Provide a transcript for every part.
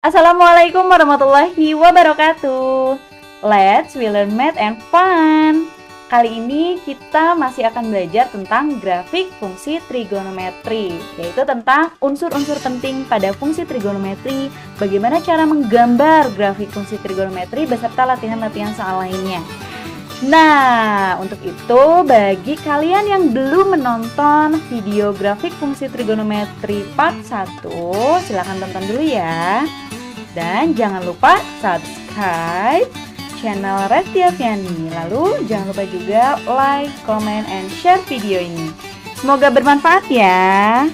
Assalamualaikum warahmatullahi wabarakatuh. Let's we learn math and fun. Kali ini kita masih akan belajar tentang grafik fungsi trigonometri, yaitu tentang unsur-unsur penting pada fungsi trigonometri, bagaimana cara menggambar grafik fungsi trigonometri beserta latihan-latihan soal lainnya. Nah, untuk itu bagi kalian yang belum menonton video grafik fungsi trigonometri part 1, silahkan tonton dulu ya. Dan jangan lupa subscribe channel Resti Afiani. Lalu jangan lupa juga like, comment, and share video ini. Semoga bermanfaat ya.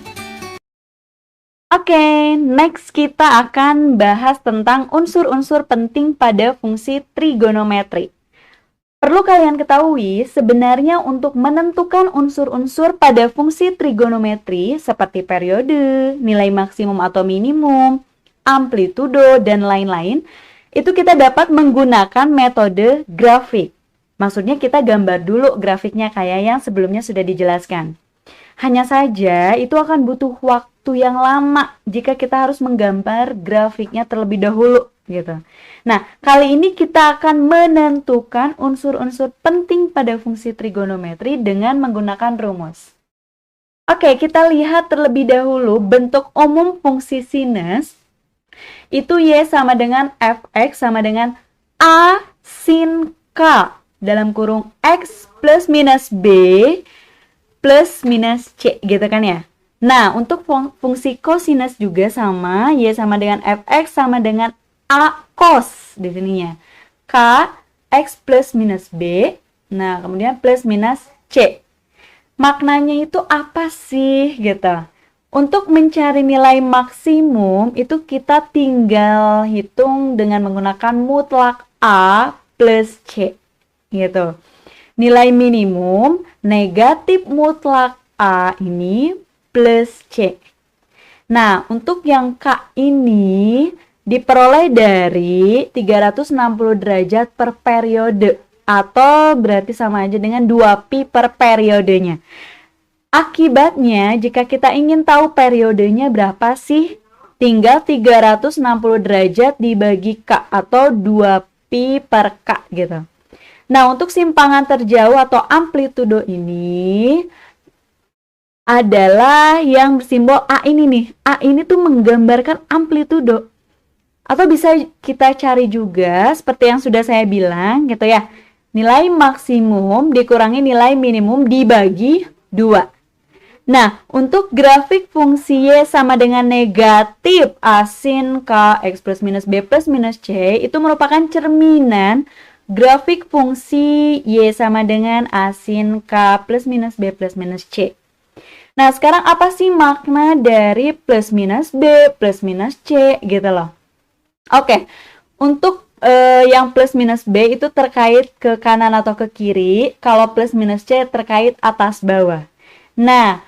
Oke, next kita akan bahas tentang unsur-unsur penting pada fungsi trigonometri. Perlu kalian ketahui, sebenarnya untuk menentukan unsur-unsur pada fungsi trigonometri seperti periode, nilai maksimum atau minimum, amplitudo, dan lain-lain, itu kita dapat menggunakan metode grafik. Maksudnya kita gambar dulu grafiknya kayak yang sebelumnya sudah dijelaskan. Hanya saja itu akan butuh waktu yang lama jika kita harus menggambar grafiknya terlebih dahulu gitu. Nah, kali ini kita akan menentukan unsur-unsur penting pada fungsi trigonometri dengan menggunakan rumus. Oke, kita lihat terlebih dahulu bentuk umum fungsi sinus. Itu Y sama dengan Fx sama dengan A sin K dalam kurung X plus minus B plus minus C gitu kan ya. Nah, untuk fungsi kosinus juga sama, Y sama dengan Fx sama dengan A cos di sininya. K X plus minus B. Nah, kemudian plus minus C. Maknanya itu apa sih gitu? Untuk mencari nilai maksimum itu kita tinggal hitung dengan menggunakan mutlak A plus C gitu. Nilai minimum negatif mutlak A ini plus C. Nah, untuk yang K ini diperoleh dari 360 derajat per periode atau berarti sama aja dengan 2pi per periodenya. Akibatnya, jika kita ingin tahu periodenya berapa sih, tinggal 360 derajat dibagi K atau 2pi per K gitu. Nah, untuk simpangan terjauh atau amplitudo ini adalah yang bersimbol A ini nih. A ini tuh menggambarkan amplitudo. Atau bisa kita cari juga seperti yang sudah saya bilang gitu ya. Nilai maksimum dikurangi nilai minimum dibagi 2. Nah, untuk grafik fungsi Y sama dengan negatif A sin K X plus minus B plus minus C itu merupakan cerminan grafik fungsi Y sama dengan A sin K plus minus B plus minus C. Nah, sekarang apa sih makna dari plus minus B plus minus C gitu loh. Oke, untuk yang plus minus B itu terkait ke kanan atau ke kiri, kalau plus minus C terkait atas bawah. Nah,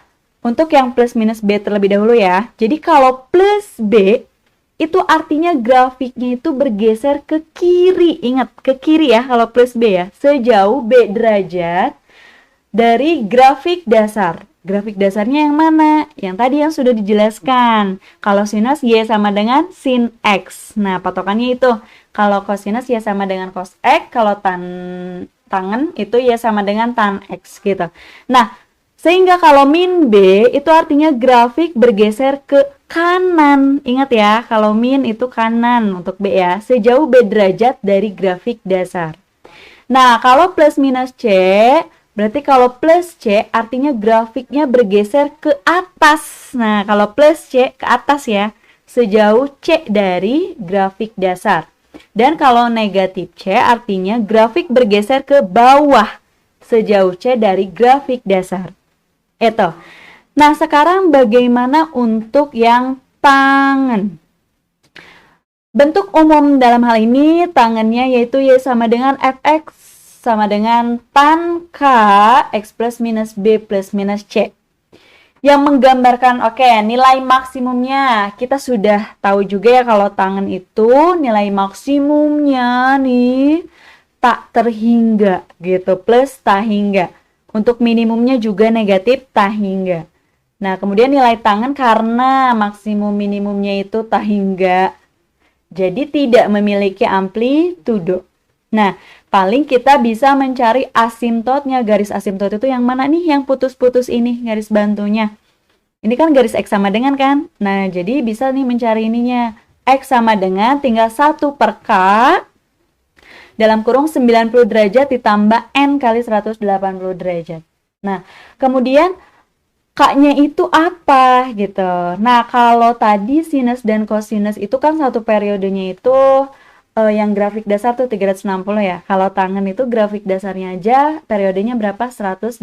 untuk yang plus minus B terlebih dahulu ya. Jadi kalau plus B itu artinya grafiknya itu bergeser ke kiri. Ingat, ke kiri ya kalau plus B ya. Sejauh B derajat dari grafik dasar. Grafik dasarnya yang mana? Yang tadi yang sudah dijelaskan. Kalau sinus Y sama dengan sin X. Nah, patokannya itu. Kalau kosinus Y sama dengan cos X. Kalau tangen itu Y sama dengan tan X gitu. Nah, sehingga kalau min B itu artinya grafik bergeser ke kanan. Ingat ya, kalau min itu kanan untuk B ya. Sejauh B derajat dari grafik dasar. Nah, kalau plus minus C, berarti kalau plus C artinya grafiknya bergeser ke atas. Nah, kalau plus C ke atas ya, sejauh C dari grafik dasar. Dan kalau negatif C artinya grafik bergeser ke bawah, sejauh C dari grafik dasar. Itu. Nah, sekarang bagaimana untuk yang tangen? Bentuk umum dalam hal ini tangennya yaitu Y sama dengan Fx sama dengan tan K X plus minus B plus minus C. Yang menggambarkan, nilai maksimumnya. Kita sudah tahu juga ya kalau tangen itu nilai maksimumnya nih tak terhingga gitu, plus tak hingga. Untuk minimumnya juga negatif tak hingga. Nah, kemudian nilai tangen karena maksimum minimumnya itu tak hingga. Jadi tidak memiliki amplitudo. Nah, paling kita bisa mencari asimptotnya. Garis asimptot itu yang mana nih? Yang putus-putus ini, garis bantunya. Ini kan garis X sama dengan kan? Nah, jadi bisa nih mencari ininya. X sama dengan tinggal 1 per K dalam kurung 90 derajat ditambah N kali 180 derajat. Nah, kemudian K-nya itu apa gitu. Nah, kalau tadi sinus dan kosinus itu kan satu periodenya itu yang grafik dasar tuh 360 ya. Kalau tangen itu grafik dasarnya aja periodenya berapa? 180.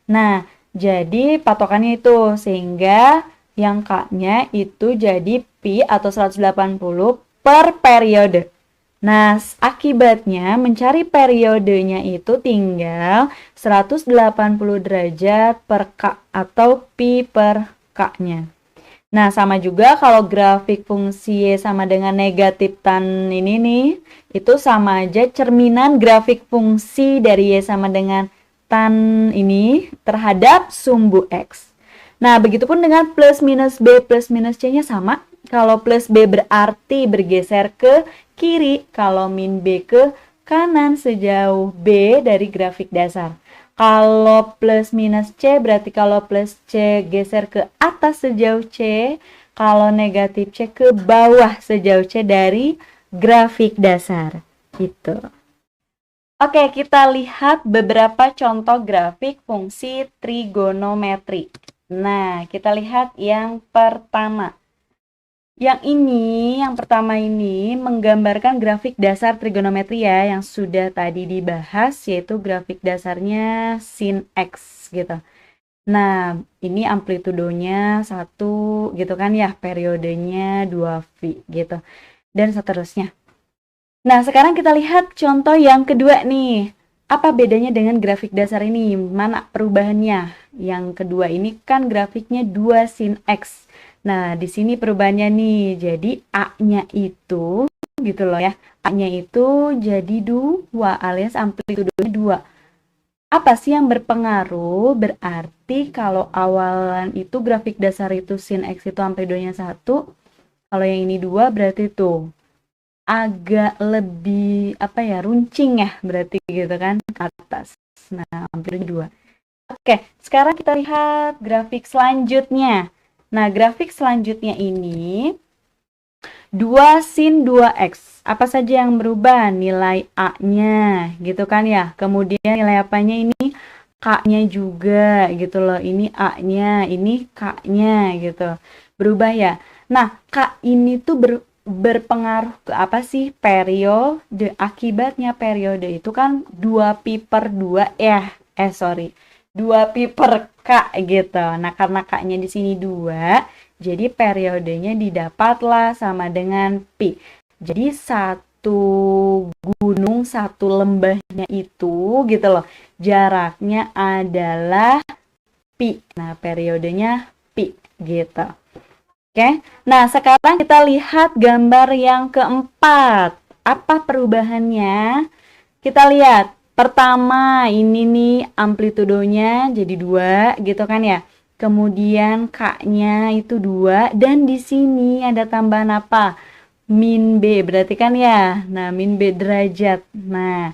Nah, jadi patokannya itu sehingga yang K-nya itu jadi pi atau 180 per periode. Nah, akibatnya mencari periodenya itu tinggal 180 derajat per K atau pi per K-nya. Nah, sama juga kalau grafik fungsi Y sama dengan negatif tan ini nih, itu sama aja cerminan grafik fungsi dari Y sama dengan tan ini terhadap sumbu X. Nah, begitupun dengan plus minus B plus minus C-nya sama. Kalau plus B berarti bergeser ke kiri, kalau min B ke kanan sejauh B dari grafik dasar. Kalau plus minus C berarti kalau plus C geser ke atas sejauh C, kalau negatif C ke bawah sejauh C dari grafik dasar. Gitu. Oke, kita lihat beberapa contoh grafik fungsi trigonometri. Nah, kita lihat yang pertama. Yang pertama ini menggambarkan grafik dasar trigonometri ya, yang sudah tadi dibahas, yaitu grafik dasarnya sin X gitu. Nah, ini amplitudonya 1 gitu kan ya, periodenya 2V gitu, dan seterusnya. Nah, sekarang kita lihat contoh yang kedua nih. Apa bedanya dengan grafik dasar ini? Mana perubahannya? Yang kedua ini kan grafiknya 2 sin X. Nah, di sini perubahannya nih. Jadi A-nya itu gitu loh ya. A-nya itu jadi 2 alias amplitudonya 2. Apa sih yang berpengaruh? Berarti kalau awalan itu grafik dasar itu sin X itu amplitudonya 1. Kalau yang ini 2 berarti tuh agak lebih apa ya, runcing ya berarti gitu kan ke atas. Nah, amplitudonya 2. Oke, sekarang kita lihat grafik selanjutnya. Nah, grafik selanjutnya ini 2 sin 2x. Apa saja yang berubah? Nilai A-nya gitu kan ya. Kemudian nilai apanya ini? K-nya juga gitu loh. Ini A-nya, ini K-nya gitu. Berubah ya. Nah, K ini tuh berpengaruh ke apa sih? Periode. Akibatnya periode itu kan 2pi per 2 ya. 2pi per K gitu. Nah, karena K-nya di sini 2, jadi periodenya didapatlah sama dengan pi. Jadi satu gunung, satu lembahnya itu gitu loh. Jaraknya adalah pi. Nah, periodenya pi gitu. Oke. Nah, sekarang kita lihat gambar yang keempat. Apa perubahannya? Kita lihat. Pertama, ini nih amplitudonya jadi 2 gitu kan ya. Kemudian K-nya itu 2 dan di sini ada tambahan apa? Min B, berarti kan ya. Nah, min B derajat. Nah,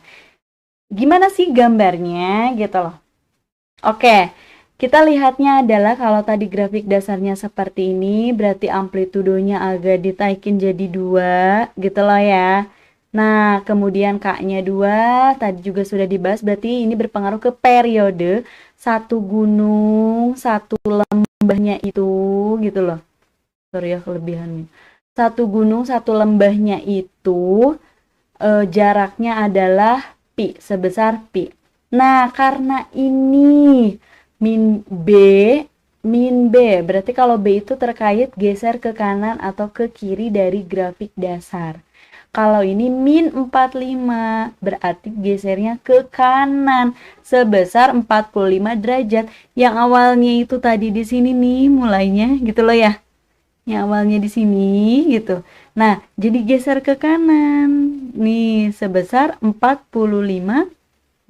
gimana sih gambarnya gitu loh. Oke. Kita lihatnya adalah kalau tadi grafik dasarnya seperti ini, berarti amplitudonya agak ditaikin jadi 2 gitu loh ya. Nah, kemudian K-nya 2, tadi juga sudah dibahas, berarti ini berpengaruh ke periode satu gunung, satu lembahnya itu gitu loh. Sorry ya kelebihannya. Satu gunung, satu lembahnya itu jaraknya adalah pi, sebesar pi. Nah, karena ini min B, berarti kalau B itu terkait geser ke kanan atau ke kiri dari grafik dasar. Kalau ini min 45, berarti gesernya ke kanan sebesar 45 derajat. Yang awalnya itu tadi di sini nih mulainya gitu loh ya. Yang awalnya di sini gitu. Nah, jadi geser ke kanan. Nih sebesar 45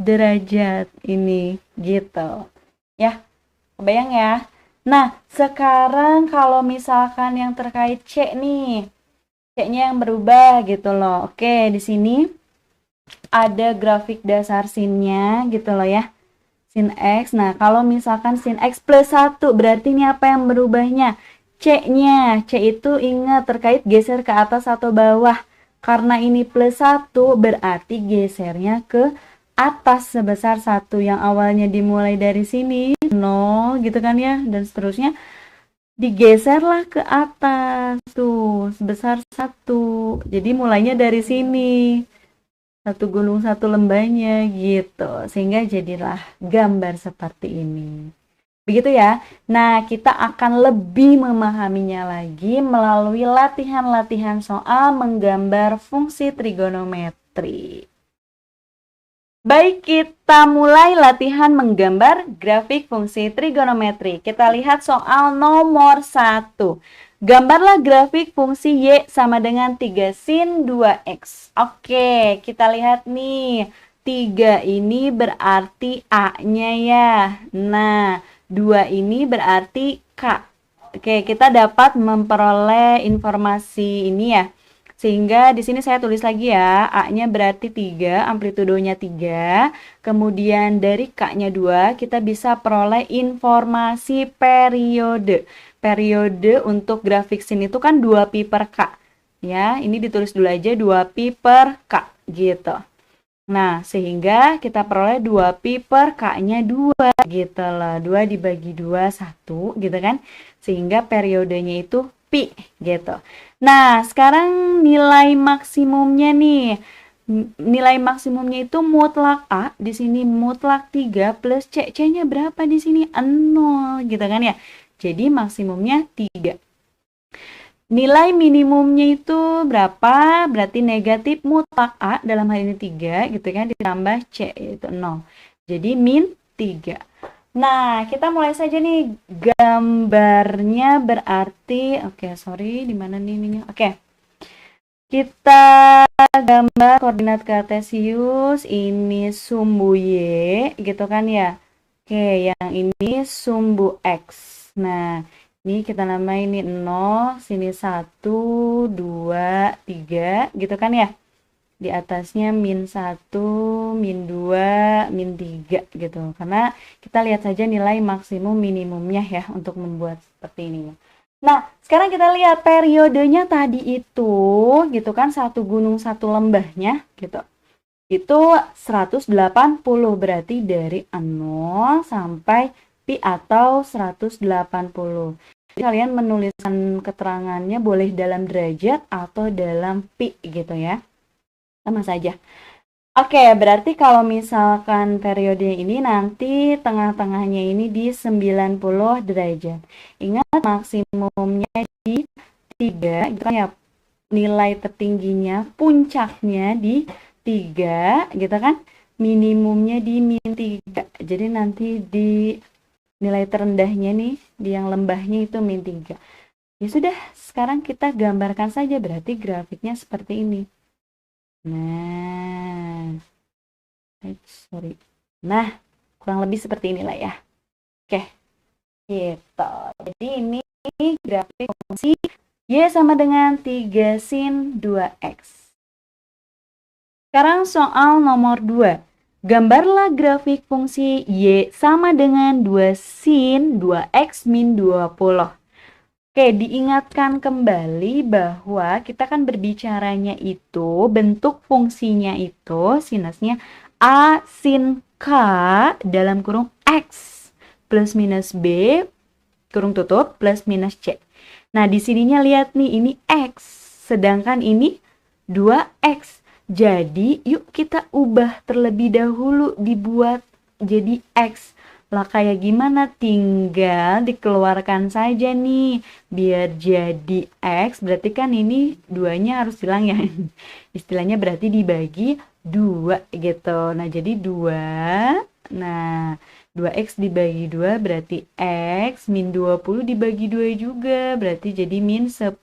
derajat ini gitu. Ya, kebayang ya. Nah, sekarang kalau misalkan yang terkait C nih. C-nya yang berubah gitu loh. Oke, di sini ada grafik dasar sin-nya gitu loh ya. Sin X. Nah, kalau misalkan sin X plus 1, berarti ini apa yang berubahnya? C-nya. C itu ingat terkait geser ke atas atau bawah. Karena ini plus 1, berarti gesernya ke atas sebesar 1. Yang awalnya dimulai dari sini, 0 gitu kan ya. Dan seterusnya digeserlah ke atas. Tuh, sebesar 1. Jadi mulainya dari sini. Satu gunung satu lembahnya gitu, sehingga jadilah gambar seperti ini, begitu ya. Nah, kita akan lebih memahaminya lagi melalui latihan-latihan soal menggambar fungsi trigonometri. Baik, kita mulai latihan menggambar grafik fungsi trigonometri. Kita lihat soal nomor 1. Gambarlah grafik fungsi Y sama dengan 3 sin 2X. Oke, kita lihat nih. 3 ini berarti A-nya ya. Nah, 2 ini berarti K. Oke, kita dapat memperoleh informasi ini ya. Sehingga di sini saya tulis lagi ya, A-nya berarti 3, amplitudonya 3. Kemudian dari K-nya 2, kita bisa peroleh informasi periode. Periode untuk grafik sin itu kan 2pi per K. Ya, ini ditulis dulu aja 2pi per K gitu. Nah, sehingga kita peroleh 2pi per K-nya 2 gitu loh. 2 dibagi 2, 1 gitu kan. Sehingga periodenya itu pi gitu. Nah, sekarang nilai maksimumnya nih. Nilai maksimumnya itu mutlak A, di sini mutlak 3 plus C. C-nya berapa di sini? 0 gitu kan ya. Jadi maksimumnya 3. Nilai minimumnya itu berapa? Berarti negatif mutlak A dalam hal ini 3 gitu kan, ditambah C yaitu 0. Jadi min 3. Nah, kita mulai saja nih gambarnya berarti sorry, di mana nih ininya? Oke. Kita gambar koordinat kartesius, ini sumbu Y gitu kan ya. Oke, yang ini sumbu X. Nah, ini kita namain ini 0, sini 1, 2, 3 gitu kan ya. Di atasnya min 1, min 2, min 3 gitu. Karena kita lihat saja nilai maksimum minimumnya ya untuk membuat seperti ini. Nah, sekarang kita lihat periodenya tadi itu gitu kan, satu gunung satu lembahnya gitu. Itu 180, berarti dari 0 sampai pi atau 180. Jadi kalian menuliskan keterangannya boleh dalam derajat atau dalam pi gitu ya. Sama saja. Oke, berarti kalau misalkan periode ini nanti tengah-tengahnya ini di 90 derajat. Ingat maksimumnya di 3, itu kan ya, nilai tertingginya, puncaknya di 3, gitu kan. Minimumnya di min 3. Jadi nanti di nilai terendahnya nih, di yang lembahnya itu min 3. Ya sudah, sekarang kita gambarkan saja, berarti grafiknya seperti ini. Nah, sorry. Nah, kurang lebih seperti inilah ya. Oke, gitu. Jadi ini grafik fungsi Y sama dengan 3 sin 2X. Sekarang soal nomor 2. Gambarlah grafik fungsi Y sama dengan 2 sin 2X min 20. Oke, diingatkan kembali bahwa kita kan berbicaranya itu bentuk fungsinya itu sinusnya A sin K dalam kurung X plus minus B kurung tutup plus minus C. Nah, di sininya lihat nih, ini X, sedangkan ini 2X. Jadi, yuk kita ubah terlebih dahulu, dibuat jadi X. Lah kayak gimana? Tinggal dikeluarkan saja nih biar jadi X, berarti kan ini 2-nya harus hilang ya. Istilahnya berarti dibagi 2 gitu. Nah, jadi 2. Nah, 2X dibagi 2 berarti X min 20 dibagi 2 juga, berarti jadi min 10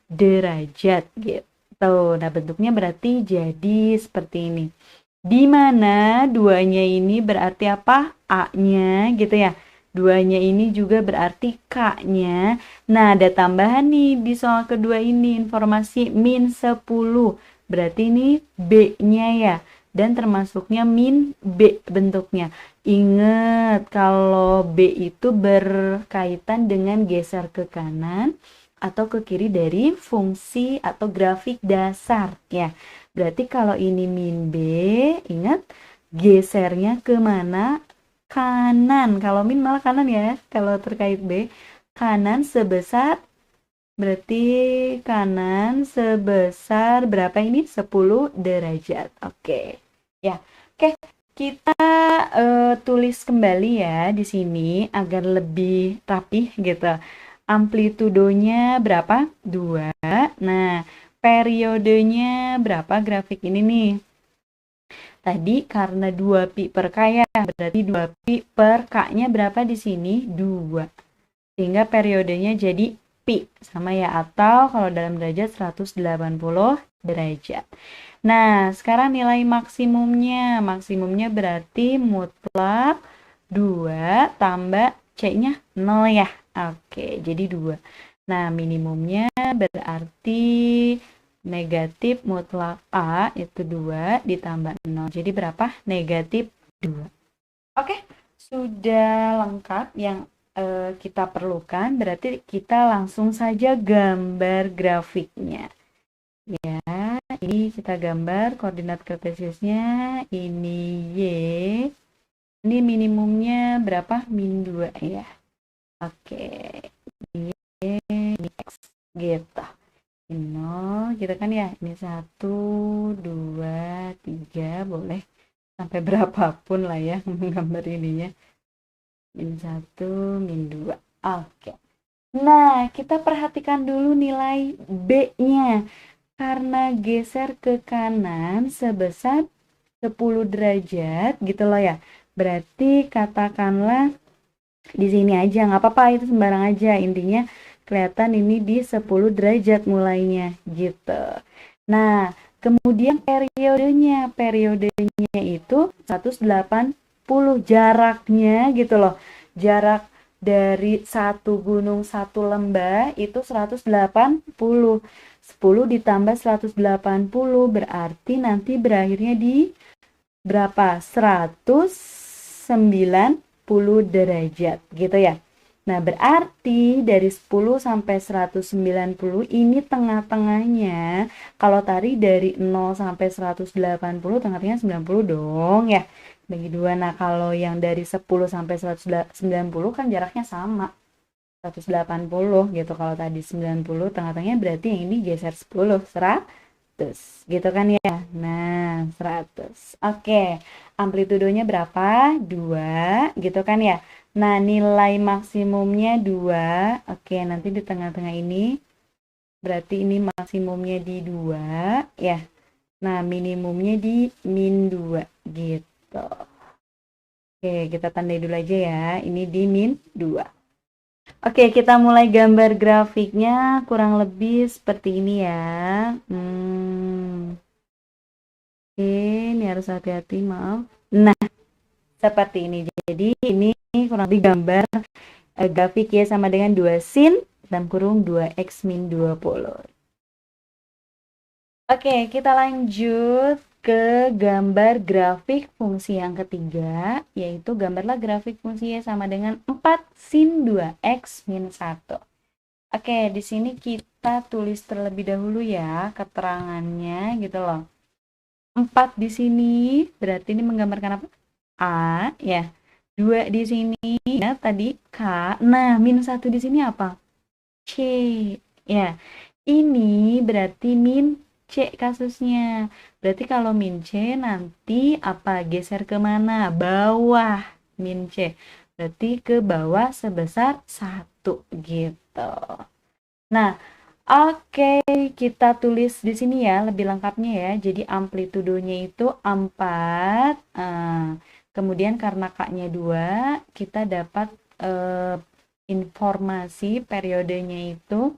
derajat gitu. Nah, bentuknya berarti jadi seperti ini. Di mana 2-nya ini berarti apa? A-nya gitu ya. 2-nya ini juga berarti K-nya. Nah, ada tambahan nih di soal kedua ini, informasi min 10. Berarti ini B-nya ya. Dan termasuknya min B bentuknya. Ingat, kalau B itu berkaitan dengan geser ke kanan atau ke kiri dari fungsi atau grafik dasar ya. Berarti kalau ini min B, ingat gesernya ke mana? Kanan. Kalau min malah kanan ya. Kalau terkait B, kanan sebesar, berarti kanan sebesar berapa ini? 10 derajat. Oke. Ya. Oke, kita tulis kembali ya di sini agar lebih rapih gitu. Amplitudonya berapa? 2. Nah, periodenya berapa grafik ini nih? Tadi karena 2 pi per K ya, berarti 2 pi per K-nya berapa di sini? 2. Sehingga periodenya jadi pi sama ya, atau kalau dalam derajat 180 derajat. Nah, sekarang nilai maksimumnya. Maksimumnya berarti mutlak 2 tambah C-nya 0 ya. Oke, jadi 2. Nah, minimumnya berarti negatif mutlak A itu 2 ditambah 0. Jadi berapa? Negatif 2. Oke, sudah lengkap yang kita perlukan. Berarti kita langsung saja gambar grafiknya. Ya, ini kita gambar koordinat kartesiusnya. Ini Y. Ini minimumnya berapa? Min 2 ya. Oke, Y, ini X. Gitu. Ini 0 gitu kan ya. Ini 1, 2, 3. Boleh sampai berapapun lah ya menggambar ininya. Min 1, min 2. Oke. Nah, kita perhatikan dulu nilai B-nya. Karena geser ke kanan sebesar 10 derajat gitu loh ya. Berarti katakanlah di sini aja, nggak apa-apa, itu sembarang aja. Intinya kelihatan ini di 10 derajat mulainya gitu. Nah, kemudian periodenya itu 180 jaraknya gitu loh. Jarak dari satu gunung satu lembah itu 180. 10 ditambah 180 berarti nanti berakhirnya di berapa? 190 derajat gitu ya. Nah, berarti dari 10 sampai 190 ini tengah-tengahnya. Kalau tadi dari 0 sampai 180, tengah-tengahnya 90 dong ya. Bagi 2. Nah, kalau yang dari 10 sampai 190 kan jaraknya sama. 180 gitu. Kalau tadi 90, tengah-tengahnya berarti yang ini geser 10, 100 gitu kan ya. Nah, 100. Oke, amplitudonya berapa? 2 gitu kan ya. Nah, nilai maksimumnya 2. Oke, nanti di tengah-tengah ini berarti ini maksimumnya di 2 ya. Nah, minimumnya di min 2 gitu. Oke, kita tandai dulu aja ya. Ini di min 2. Oke, kita mulai gambar grafiknya kurang lebih seperti ini ya. Oke, ini harus hati-hati, maaf. Nah, seperti ini. Jadi ini kurang lebih gambar grafik ya, sama dengan 2 sin dalam kurung 2x min 20. Oke, kita lanjut ke gambar grafik fungsi yang ketiga, yaitu gambarlah grafik fungsi Y sama dengan 4 sin 2x min 1. Oke, di sini kita tulis terlebih dahulu ya keterangannya gitu loh. 4 di sini berarti ini menggambarkan apa? A ya. 2 di sini ya tadi K. Nah, min 1 di sini apa? C. Ya. Ini berarti min C kasusnya. Berarti kalau min C nanti apa? Geser ke mana? Bawah min C. Berarti ke bawah sebesar 1 gitu. Nah, oke, kita tulis di sini ya lebih lengkapnya ya. Jadi amplitudonya itu 4. Kemudian karena K-nya 2, kita dapat informasi periodenya itu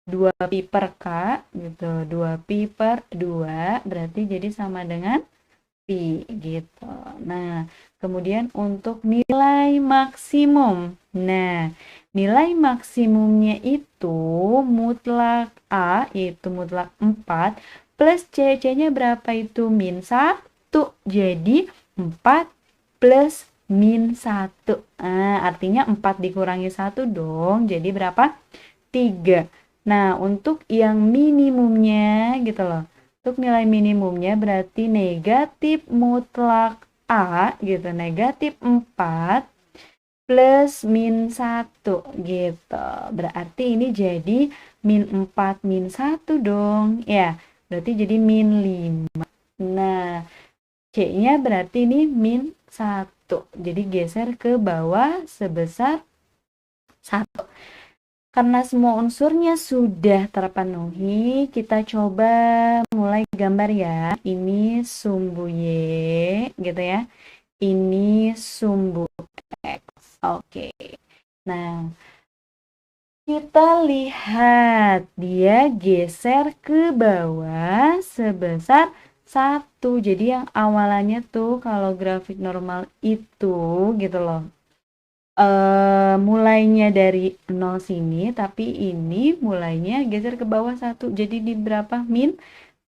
2 pi per K gitu. 2 pi per 2 berarti jadi sama dengan gitu. Nah, kemudian untuk nilai maksimum. Nah, nilai maksimumnya itu mutlak A, yaitu mutlak 4, plus C-nya berapa itu? Min 1. Jadi, 4 plus min 1. Nah, artinya 4 dikurangi 1 dong. Jadi berapa? 3. Nah, untuk yang minimumnya gitu loh. Untuk nilai minimumnya berarti negatif mutlak A gitu. Negatif 4 plus min 1 gitu. Berarti ini jadi min 4 min 1 dong. Ya, berarti jadi min 5. Nah, C-nya berarti ini min 1. Jadi geser ke bawah sebesar 1. Karena semua unsurnya sudah terpenuhi, kita coba mulai gambar ya. Ini sumbu Y gitu ya. Ini sumbu X. Oke. Nah, kita lihat dia geser ke bawah sebesar 1. Jadi yang awalannya tuh kalau grafik normal itu gitu loh. Mulainya dari 0 sini, tapi ini mulainya geser ke bawah 1. Jadi di berapa? Min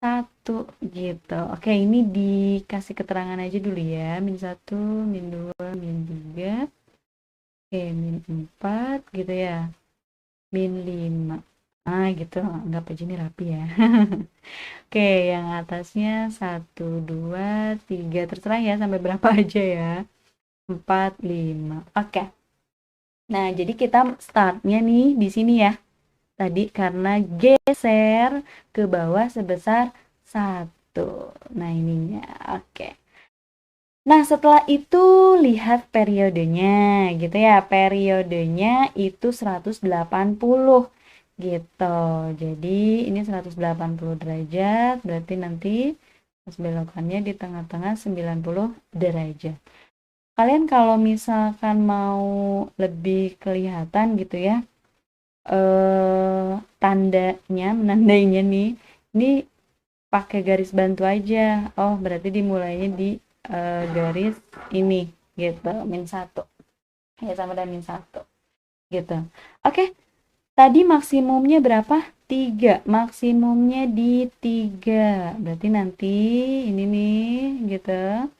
1 gitu. Oke, ini dikasih keterangan aja dulu ya. Min 1, min 2, min 3. Oke, min 4 gitu ya. Min 5. Gitu. Anggap aja ini rapi ya. Oke, yang atasnya 1, 2, 3. Terserah ya sampai berapa aja ya. 4, 5. Oke. Nah, jadi kita startnya nih di sini ya. Tadi karena geser ke bawah sebesar 1. Nah, ininya. Oke. Nah, setelah itu lihat periodenya gitu ya. Periodenya itu 180 gitu. Jadi ini 180 derajat, berarti nanti pas belokannya di tengah-tengah 90 derajat. Kalian kalau misalkan mau lebih kelihatan gitu ya, tandanya, menandainya nih, ini pakai garis bantu aja. Oh, berarti dimulainya di garis ini gitu, min 1. Ya, sama dengan min 1 gitu. Oke, tadi maksimumnya berapa? 3. Maksimumnya di 3. Berarti nanti ini nih gitu.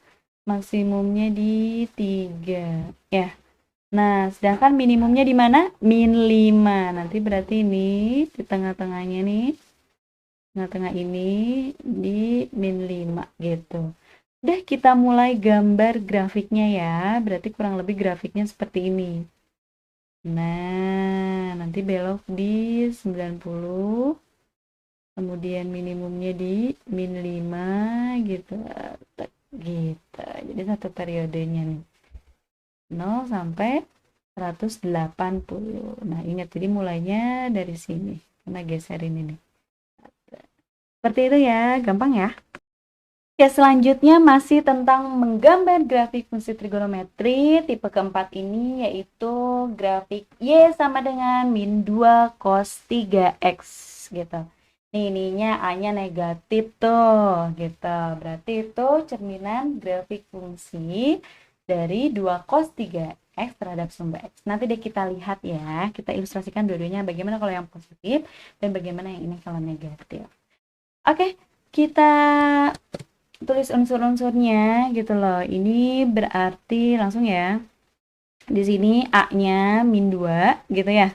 Maksimumnya di 3 ya. Nah, sedangkan minimumnya di mana? Min 5. Nanti berarti ini di tengah-tengahnya nih. Tengah-tengah ini di min 5 gitu. Udah, kita mulai gambar grafiknya ya. Berarti kurang lebih grafiknya seperti ini. Nah, nanti belok di 90. Kemudian minimumnya di min 5 gitu. Gitu. Jadi satu periodenya nih. 0 sampai 180. Nah, ingat jadi mulainya dari sini. Karena geser ini nih. Seperti itu ya, gampang ya. Oke, selanjutnya masih tentang menggambar grafik fungsi trigonometri tipe keempat ini, yaitu grafik Y sama dengan min 2 cos 3X gitu. Ininya A-nya negatif tuh gitu. Berarti itu cerminan grafik fungsi dari 2 cos 3X terhadap sumber X. Nanti deh kita lihat ya, kita ilustrasikan dua-duanya bagaimana kalau yang positif dan bagaimana yang ini kalau negatif. Oke, kita tulis unsur-unsurnya gitu loh. Ini berarti langsung ya. Di sini A-nya min 2 gitu ya.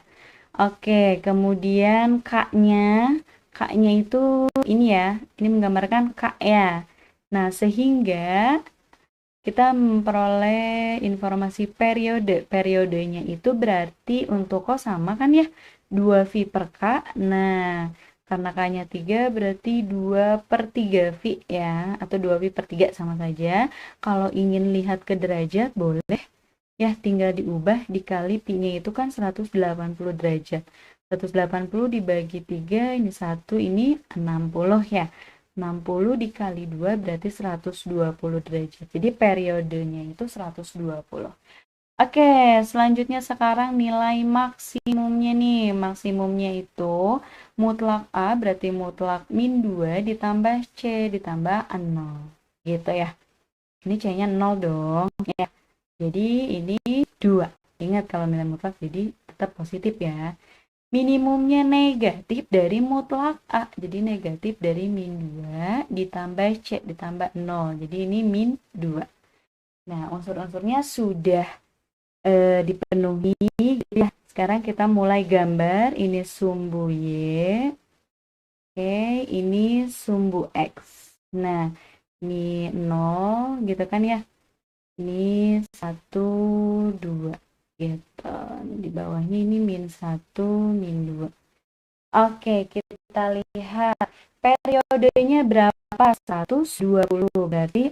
Oke, kemudian K-nya itu ini ya. Ini menggambarkan K ya. Nah, sehingga kita memperoleh informasi periode. Periodenya itu berarti untuk kos sama kan ya, 2V per K. Nah, karena K-nya 3 berarti 2 per 3V ya, atau 2V per 3 sama saja. Kalau ingin lihat ke derajat boleh ya, tinggal diubah dikali Pi-nya itu kan 180 derajat. 180 dibagi 3, ini 1, ini 60 ya. 60 dikali 2 berarti 120 derajat. Jadi periodenya itu 120. Oke, selanjutnya sekarang nilai maksimumnya nih. Maksimumnya itu mutlak A berarti mutlak min 2 ditambah C ditambah 0. Gitu ya. Ini C-nya 0 dong. Ya. Jadi ini 2. Ingat kalau nilai mutlak jadi tetap positif ya. Minimumnya negatif dari mutlak A. Jadi negatif dari min 2 ditambah C ditambah 0. Jadi ini min 2. Nah, unsur-unsurnya sudah dipenuhi. Ya, sekarang kita mulai gambar. Ini sumbu Y. Oke, ini sumbu X. Nah, ini 0 gitu kan ya. Ini 1, 2 gitu. Di bawahnya ini min 1, min 2. Oke, kita lihat periodenya berapa? 120. Berarti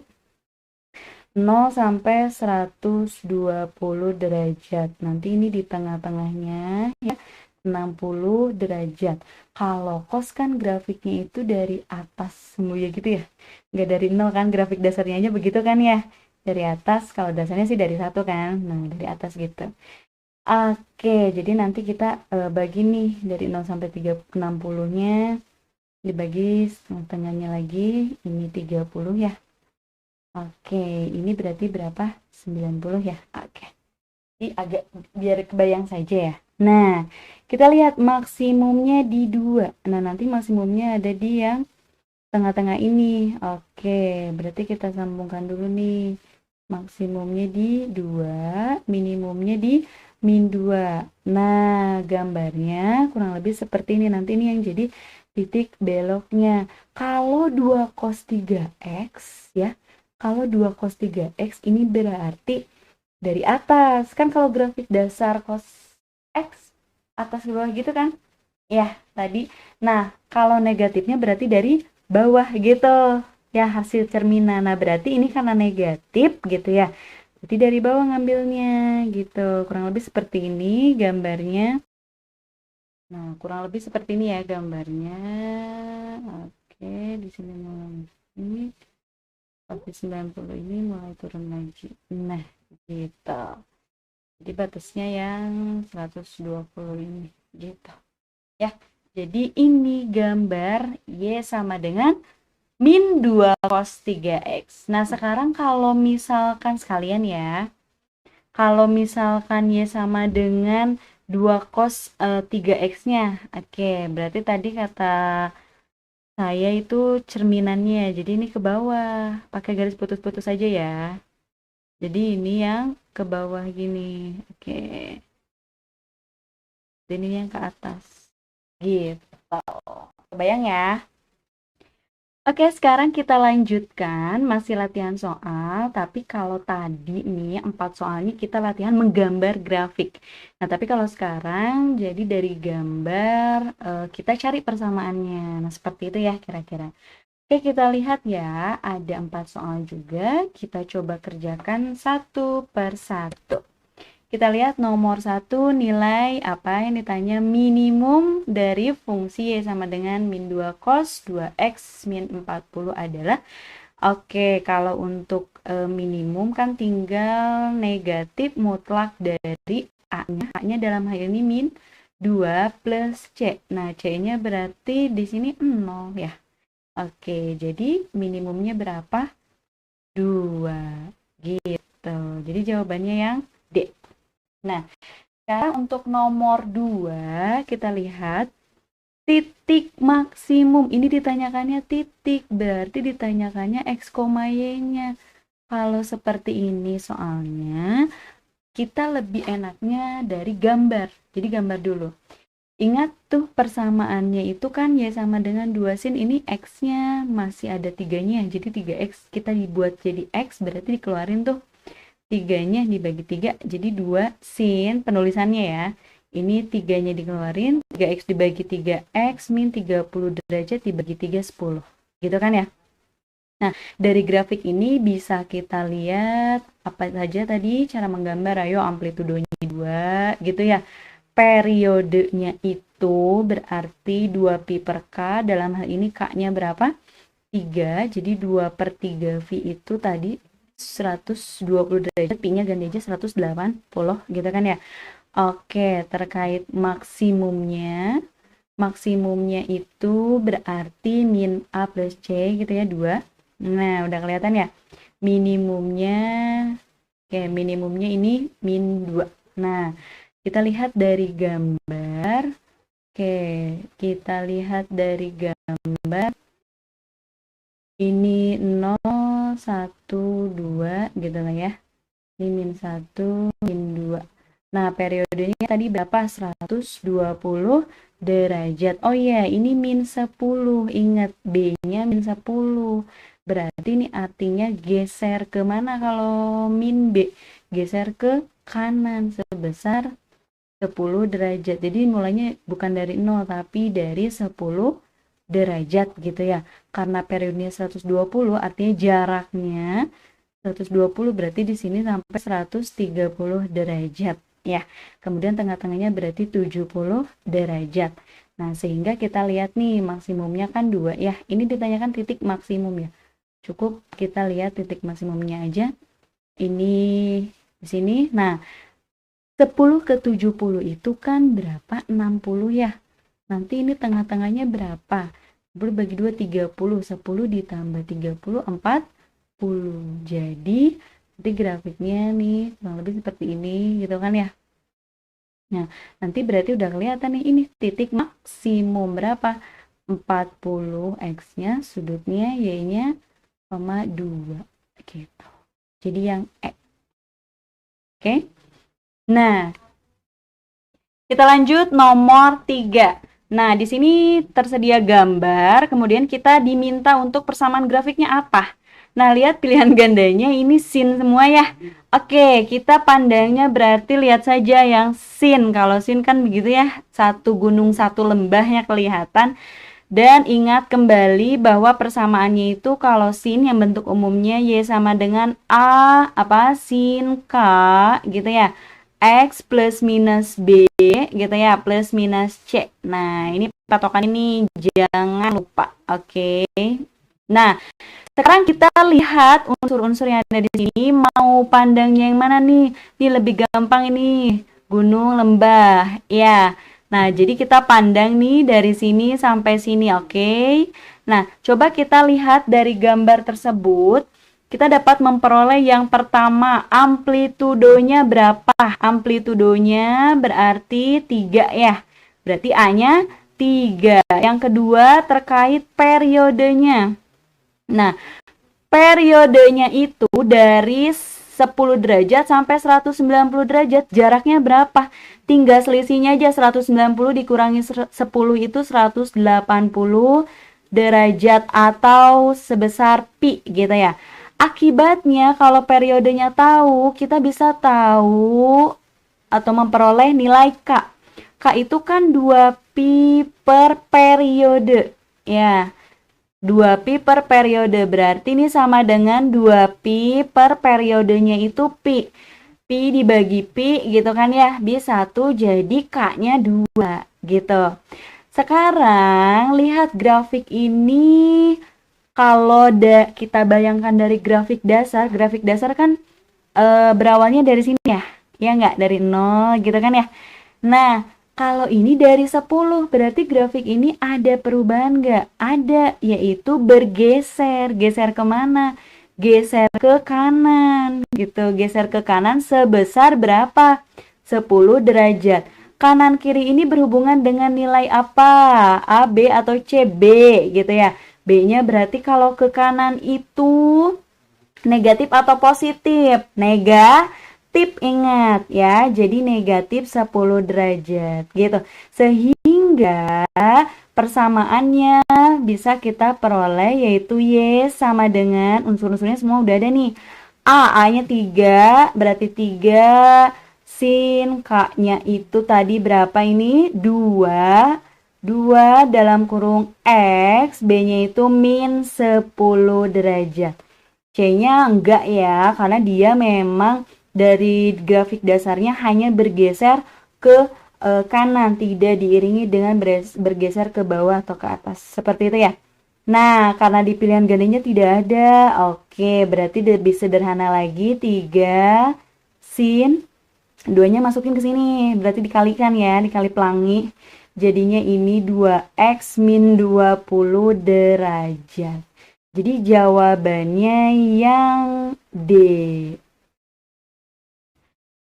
0 sampai 120 derajat. Nanti ini di tengah-tengahnya ya, 60 derajat. Kalau cos kan grafiknya itu dari atas semua ya gitu ya. Nggak dari 0 kan, grafik dasarnya aja begitu kan ya. Dari atas, kalau dasarnya sih dari 1 kan. Nah, dari atas gitu. Oke, jadi nanti kita bagi nih dari 0 sampai 60-nya dibagi tengahnya lagi, ini 30 ya. Oke, ini berarti berapa? 90 ya. Oke. Jadi agak biar kebayang saja ya. Nah, kita lihat maksimumnya di 2. Nah, nanti maksimumnya ada di yang tengah-tengah ini. Oke, berarti kita sambungkan dulu nih. Maksimumnya di 2, minimumnya di min 2. Nah, gambarnya kurang lebih seperti ini. Nanti ini yang jadi titik beloknya. Kalau 2 cos 3x ya, kalau 2 cos 3x ini berarti dari atas. Kan kalau grafik dasar cos x atas ke bawah gitu kan? Ya, tadi. Nah, kalau negatifnya berarti dari bawah gitu. Ya, hasil cerminan. Nah, berarti ini karena negatif gitu ya. Berarti dari bawah ngambilnya gitu. Kurang lebih seperti ini gambarnya. Nah, kurang lebih seperti ini ya gambarnya. Oke, di sini mulai ini. Sampai 90 ini mulai turun lagi. Nah, gitu. Jadi batasnya yang 120 ini gitu. Ya. Jadi ini gambar Y sama dengan min 2 cos 3x. Nah, sekarang kalau misalkan sekalian ya, kalau misalkan Y sama dengan 2 cos 3x-nya. Oke, berarti tadi kata saya itu cerminannya. Jadi ini ke bawah. Pakai garis putus-putus saja ya. Jadi ini yang ke bawah gini. Oke. Dan ini yang ke atas. Gitu. Kebayang ya? Oke, sekarang kita lanjutkan masih latihan soal, tapi kalau tadi nih 4 soalnya kita latihan menggambar grafik. Nah, tapi kalau sekarang jadi dari gambar kita cari persamaannya. Nah, seperti itu ya kira-kira. Oke, kita lihat ya, ada 4 soal juga. Kita coba kerjakan satu per satu. Kita lihat nomor 1 nilai apa yang ditanya minimum dari fungsi Y sama dengan min 2 cos 2x min 40 adalah oke, kalau untuk minimum kan tinggal negatif mutlak dari A-nya. A-nya dalam hal ini min 2 plus C. Nah, C-nya berarti di sini 0 ya. Oke, jadi minimumnya berapa? 2 gitu. Jadi jawabannya yang D. Nah, sekarang untuk nomor 2, kita lihat titik maksimum. Ini ditanyakannya titik, berarti ditanyakannya X, Y-nya. Kalau seperti ini soalnya, kita lebih enaknya dari gambar. Jadi gambar dulu. Ingat tuh persamaannya itu kan Y sama dengan 2 sin, ini X-nya masih ada 3-nya. Jadi 3X kita dibuat jadi X, berarti dikeluarin tuh 3-nya dibagi 3 jadi 2 sin penulisannya ya. Ini 3-nya dikeluarin, 3x dibagi 3x min 30 derajat dibagi 3 10. Gitu kan ya? Nah, dari grafik ini bisa kita lihat apa saja tadi cara menggambar. Ayo amplitudonya 2 gitu ya. Periodenya itu berarti 2 pi per k, dalam hal ini k-nya berapa? 3, jadi 2 per 3 V itu tadi 120 derajat, pi-nya ganti aja 180 gitu kan ya. Oke, terkait maksimumnya itu berarti min A plus C gitu ya, 2. Nah, udah kelihatan ya. minimumnya, oke, minimumnya ini min 2. Nah, kita lihat dari gambar. Oke, kita lihat dari gambar. Ini 0, 1, 2 gitu lah ya. Ini min 1, min 2. Nah, periodenya tadi berapa? 120 derajat. Oh iya, ini min 10. Ingat, B-nya min 10. Berarti ini artinya geser ke mana kalau min B? Geser ke kanan sebesar 10 derajat. Jadi mulainya bukan dari 0, tapi dari 10 derajat gitu ya. Karena periodenya 120, artinya jaraknya 120, berarti di sini sampai 130 derajat ya. Kemudian tengah-tengahnya berarti 70 derajat. Nah, sehingga kita lihat nih maksimumnya kan 2 ya. Ini ditanyakan titik maksimum ya. Cukup kita lihat titik maksimumnya aja. Ini di sini. Nah, 10 ke 70 itu kan berapa? 60 ya. Nanti ini tengah-tengahnya berapa? 10 bagi 2, 30. 10 ditambah 30, 40. Jadi, nanti grafiknya nih kurang lebih seperti ini gitu kan ya. Nah, nanti berarti udah kelihatan nih, ini titik maksimum berapa? 40, X-nya, sudutnya, Y-nya, 2 gitu. Jadi yang E. Oke? Nah, kita lanjut nomor 3. Nah, di sini tersedia gambar, kemudian kita diminta untuk persamaan grafiknya apa? Nah, lihat pilihan gandanya ini sin semua ya. Oke, kita pandangnya berarti lihat saja yang sin. Kalau sin kan begitu ya, satu gunung satu lembahnya kelihatan. Dan ingat kembali bahwa persamaannya itu kalau sin yang bentuk umumnya Y sama dengan A, sin K gitu ya. X plus minus B gitu ya, plus minus C. Nah, ini patokan ini jangan lupa. Oke. Nah, sekarang kita lihat unsur-unsur yang ada di sini. Mau pandangnya yang mana nih? Ini lebih gampang ini. Gunung, lembah. Ya. Nah, jadi kita pandang nih dari sini sampai sini, oke? Nah, coba kita lihat dari gambar tersebut. Kita dapat memperoleh yang pertama, amplitudonya berapa? Amplitudonya berarti 3 ya. Berarti A-nya 3. Yang kedua terkait periodenya. Nah, periodenya itu dari 10 derajat sampai 190 derajat. Jaraknya berapa? Tinggal selisihnya aja, 190 dikurangi 10 itu 180 derajat atau sebesar pi gitu ya. Akibatnya kalau periodenya tahu, kita bisa tahu atau memperoleh nilai K. K itu kan 2 pi per periode. Ya, 2 pi per periode. Berarti ini sama dengan 2 pi per periodenya itu pi. Pi dibagi pi gitu kan ya. Bi 1 jadi K-nya 2 gitu. Sekarang lihat grafik ini. Kalau kita bayangkan dari grafik dasar kan berawalnya dari sini ya. Ya nggak? Dari 0 gitu kan ya. Nah, kalau ini dari 10, berarti grafik ini ada perubahan nggak? Ada, yaitu bergeser. Geser kemana? Geser ke kanan gitu. Geser ke kanan sebesar berapa? 10 derajat. Kanan kiri ini berhubungan dengan nilai apa? A, B, atau C? B gitu ya. B-nya berarti kalau ke kanan itu negatif atau positif? Negatif, ingat ya. Jadi negatif 10 derajat gitu. Sehingga persamaannya bisa kita peroleh yaitu Y sama dengan unsur-unsurnya semua udah ada nih. A-nya 3, berarti 3 sin K-nya itu tadi berapa ini? 2 dalam kurung X, B-nya itu min 10 derajat. C-nya enggak ya, karena dia memang dari grafik dasarnya hanya bergeser ke kanan, tidak diiringi dengan bergeser ke bawah atau ke atas. Seperti itu ya. Nah, karena di pilihan gandanya tidak ada. Oke, berarti lebih sederhana lagi. 3 sin 2-nya masukin ke sini. Berarti dikalikan ya, dikali pelangi. Jadinya ini 2x min 20 derajat. Jadi jawabannya yang D.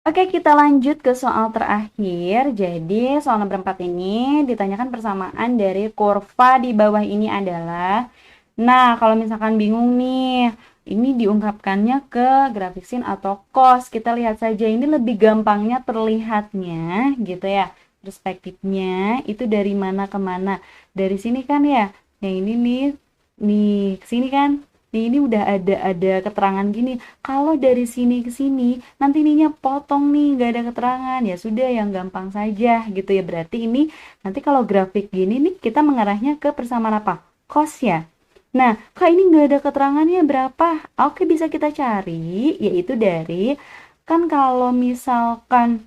Oke, kita lanjut ke soal terakhir. Jadi, soal nomor 4 ini ditanyakan persamaan dari kurva di bawah ini adalah. Nah, kalau misalkan bingung nih, ini diungkapkannya ke grafik sin atau cos. Kita lihat saja, ini lebih gampangnya terlihatnya gitu ya. Perspektifnya itu dari mana ke mana. Dari sini kan ya. Yang ini nih ke sini kan. Ini udah ada keterangan gini. Kalau dari sini ke sini, nanti ininya potong nih, nggak ada keterangan. Ya sudah, yang gampang saja gitu ya. Berarti ini nanti kalau grafik gini nih, kita mengarahnya ke persamaan apa? Cos ya. Nah, kak ini nggak ada keterangannya berapa? Oke, bisa kita cari, yaitu dari, kan kalau misalkan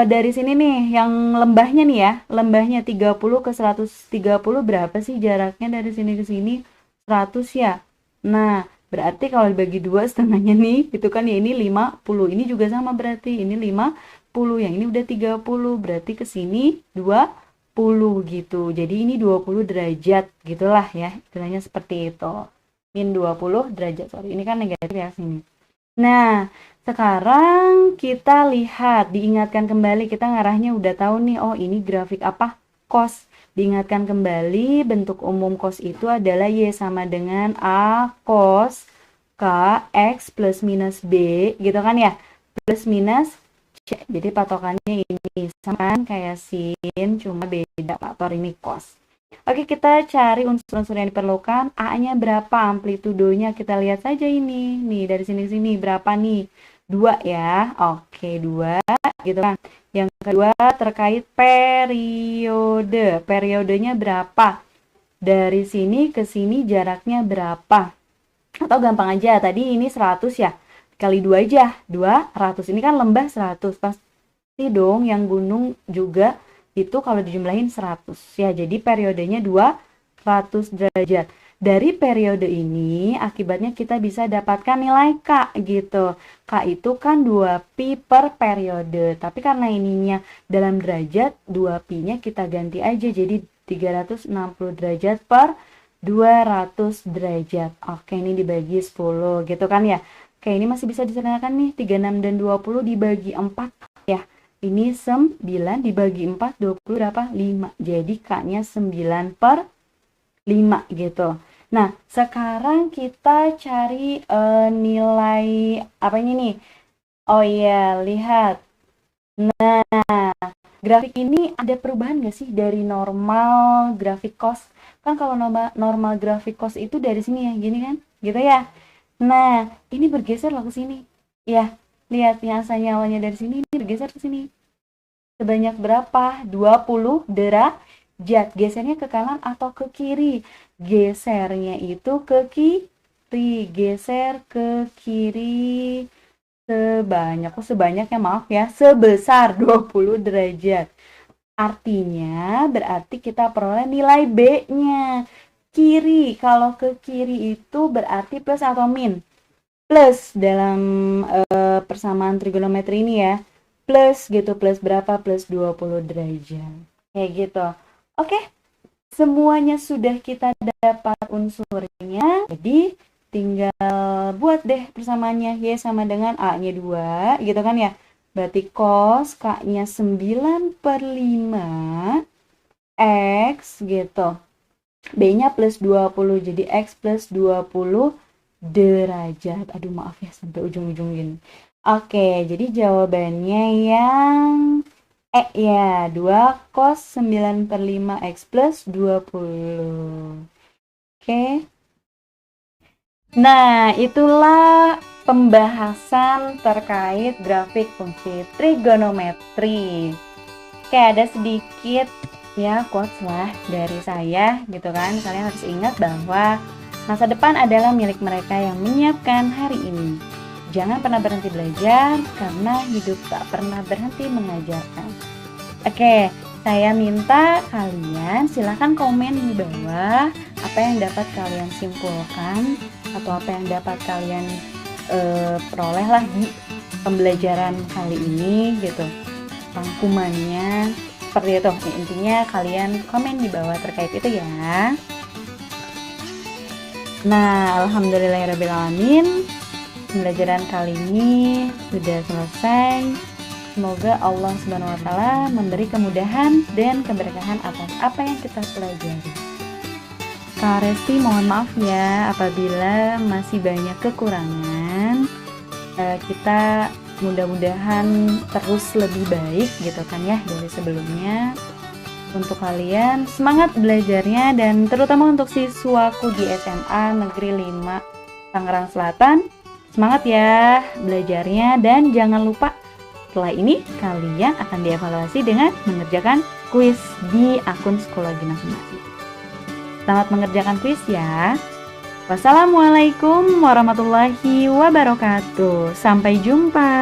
dari sini nih, yang lembahnya nih ya, lembahnya 30 ke 130 berapa sih jaraknya dari sini ke sini? 100 ya. Nah, berarti kalau dibagi dua setengahnya nih, itu kan ya ini 50. Ini juga sama berarti, ini 50, yang ini udah 30, berarti ke sini 20 gitu. Jadi ini 20 derajat gitulah ya, istilahnya seperti itu. Min 20 derajat, sorry. Ini kan negatif ya sini. Nah, sekarang kita lihat, diingatkan kembali, kita ngarahnya udah tahu nih, oh ini grafik apa? Cos. Diingatkan kembali, bentuk umum cos itu adalah Y sama dengan A cos K X plus minus B, gitu kan ya? Plus minus C. Jadi patokannya ini, sama kayak sin, cuma beda faktor ini cos. Oke, kita cari unsur-unsur yang diperlukan. A-nya berapa? Amplitudonya kita lihat saja ini. Nih, dari sini ke sini berapa nih? 2 ya. Oke, 2 gitu kan. Yang kedua terkait periode. Periodenya berapa? Dari sini ke sini jaraknya berapa? Atau gampang aja, tadi ini 100 ya. Kali 2 aja, 200. Ini kan lembah 100. Pasti dong yang gunung juga itu kalau dijumlahin 100 ya, jadi periodenya 200 derajat. Dari periode ini akibatnya kita bisa dapatkan nilai K gitu. K itu kan 2pi per periode, tapi karena ininya dalam derajat, 2pi-nya kita ganti aja jadi 360 derajat per 200 derajat. Oke, ini dibagi 10 gitu kan ya. Oke, ini masih bisa disederhanakan nih, 36 dan 20 dibagi 4 ya. Ini 9 dibagi 4, 20 berapa? 5. Jadi K-nya 9 per 5 gitu. Nah, sekarang kita cari nilai apa ini nih? Oh iya, lihat. Nah, grafik ini ada perubahan nggak sih dari normal grafik cos? Kan kalau normal grafik cos itu dari sini ya, gini kan? Gitu ya. Nah, ini bergeser loh ke sini. Ya, lihat yang asalnya awalnya dari sini, ini bergeser ke sini. Sebanyak berapa? 20 derajat. Gesernya ke kanan atau ke kiri? Gesernya itu ke kiri. Geser ke kiri sebanyaknya maaf ya, sebesar 20 derajat. Artinya berarti kita peroleh nilai B-nya. Kiri, kalau ke kiri itu berarti plus atau min? Plus dalam persamaan trigonometri ini ya. Plus gitu, plus berapa? Plus 20 derajat. Kayak gitu. Oke, semuanya sudah kita dapat unsurnya. Jadi tinggal buat deh persamaannya. Y sama dengan A-nya 2 gitu kan ya. Berarti cos K-nya 9 per 5 X gitu. B-nya plus 20, jadi X plus 20 derajat. Aduh maaf ya sampai ujung-ujung gini. Oke, jadi jawabannya yang ya, 2 cos 9 per 5 X plus 20. Oke. Nah, itulah pembahasan terkait grafik fungsi trigonometri. Oke, ada sedikit ya quotes lah dari saya gitu kan. Kalian harus ingat bahwa masa depan adalah milik mereka yang menyiapkan hari ini. Jangan pernah berhenti belajar karena hidup tak pernah berhenti mengajarkan. Oke, saya minta kalian silahkan komen di bawah apa yang dapat kalian simpulkan atau apa yang dapat kalian peroleh lah di pembelajaran kali ini gitu. Rangkumannya seperti itu. Intinya kalian komen di bawah terkait itu ya. Nah, alhamdulillahirrabbilalamin, pembelajaran kali ini sudah selesai. Semoga Allah Subhanahu wa Ta'ala memberi kemudahan dan keberkahan atas apa yang kita pelajari. Kak Resti mohon maaf ya apabila masih banyak kekurangan. Kita mudah-mudahan terus lebih baik gitu kan ya dari sebelumnya. Untuk kalian semangat belajarnya, dan terutama untuk siswaku di SMA Negeri 5 Tangerang Selatan, semangat ya belajarnya, dan jangan lupa setelah ini kalian akan dievaluasi dengan mengerjakan kuis di akun psikologi masing-masing. Selamat mengerjakan kuis ya. Wassalamualaikum warahmatullahi wabarakatuh. Sampai jumpa.